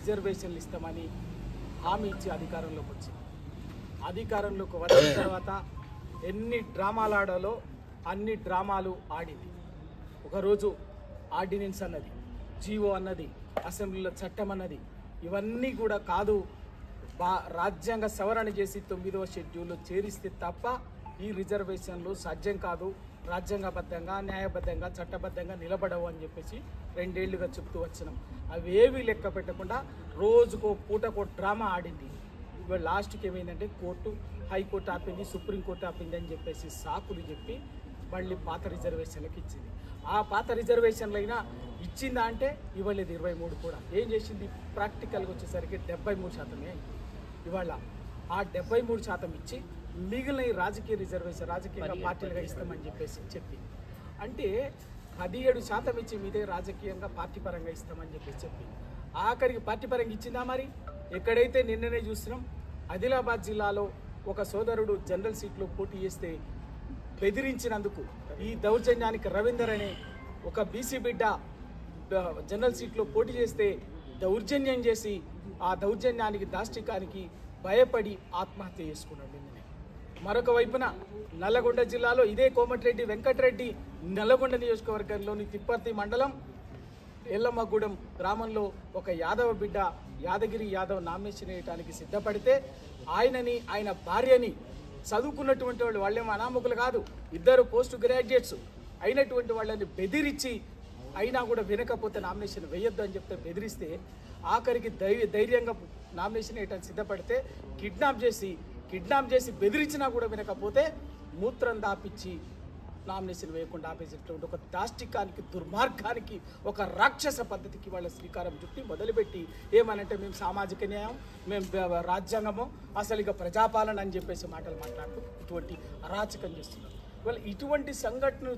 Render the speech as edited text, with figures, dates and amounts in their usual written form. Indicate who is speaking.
Speaker 1: రిజర్వేషన్లు ఇస్తామని హామీ ఇచ్చి అధికారంలోకి వచ్చిన తర్వాత ఎన్ని డ్రామాలు ఆడాలో అన్ని డ్రామాలు ఆడింది. ఒకరోజు ఆర్డినెన్స్ అన్నది, జీవో అన్నది, అసెంబ్లీలో చట్టం అన్నది, ఇవన్నీ కూడా కాదు, రాజ్యాంగ సవరణ చేసి 9వ షెడ్యూల్లో చేరిస్తే తప్ప ఈ రిజర్వేషన్లు సాధ్యం కాదు, రాజ్యాంగబద్ధంగా న్యాయబద్ధంగా చట్టబద్ధంగా నిలబడవు అని చెప్పేసి 2 ఏళ్లుగా చెప్తూ వచ్చినాం. అవేవి లెక్క పెట్టకుండా రోజుకో పూటకో డ్రామా ఆడింది. ఇవాళ లాస్ట్కి ఏమైందంటే హైకోర్టు ఆపింది, సుప్రీంకోర్టు ఆపింది అని చెప్పేసి సాకులు చెప్పి మళ్ళీ పాత రిజర్వేషన్లకు ఇచ్చింది. ఆ పాత రిజర్వేషన్లు అయినా ఇచ్చిందా అంటే ఇవ్వలేదు. 23 కూడా ఏం చేసింది, ప్రాక్టికల్గా వచ్చేసరికి 73% ఇవాళ ఆ 73% ఇచ్చి మిగిలిన రాజకీయ రిజర్వేషన్ రాజకీయ పార్టీలుగా ఇస్తామని చెప్పేసి చెప్పి, అంటే 17% ఇచ్చి మీదే రాజకీయంగా పార్టీ పరంగా ఇస్తామని చెప్పేసి చెప్పి ఆఖరికి పార్టీ పరంగా ఇచ్చిందా? మరి ఎక్కడైతే నిన్ననే చూసినాం, ఆదిలాబాద్ జిల్లాలో ఒక సోదరుడు జనరల్ సీట్లో పోటీ చేస్తే బెదిరించినందుకు ఈ దౌర్జన్యానికి రవీందర్ అనే ఒక బీసీ బిడ్డ జనరల్ సీట్లో పోటీ చేస్తే దౌర్జన్యం చేసి ఆ దౌర్జన్యానికి దాష్టికానికి భయపడి ఆత్మహత్య చేసుకున్నాడు. మరొక వైపున నల్లగొండ జిల్లాలో ఇదే కోమటిరెడ్డి వెంకటరెడ్డి నల్లగొండ నియోజకవర్గంలోని తిప్పర్తి మండలం ఎల్లమ్మగూడెం గ్రామంలో ఒక యాదవ బిడ్డ యాదగిరి యాదవ్ నామినేషన్ వేయడానికి సిద్ధపడితే ఆయనని ఆయన భార్యని చదువుకున్నటువంటి వాళ్ళేమో అనామకులు కాదు, 2 పోస్ట్ గ్రాడ్యుయేట్స్ అయినటువంటి వాళ్ళని బెదిరించి అయినా కూడా వినకపోతే నామినేషన్ వేయొద్దు అని చెప్తే బెదిరిస్తే ఆఖరికి ధైర్యంగా నామినేషన్ వేయడానికి సిద్ధపడితే కిడ్నాప్ చేసి బెదిరించినా కూడా వినకపోతే మూత్రం దాపిచ్చి నామినేషన్ వేయకుండా ఆపేసేటువంటి ఒక దాష్టికానికి దుర్మార్గానికి ఒక రాక్షస పద్ధతికి వాళ్ళ శ్రీకారం చుట్టి మొదలుపెట్టి ఏమనంటే మేము సామాజిక న్యాయం, మేము రాజ్యాంగము, అసలు ఇక ప్రజాపాలన అని చెప్పేసి మాటలు మాట్లాడుతూ ఇటువంటి అరాచకం చేస్తున్నారు. ఇటువంటి సంఘటనలు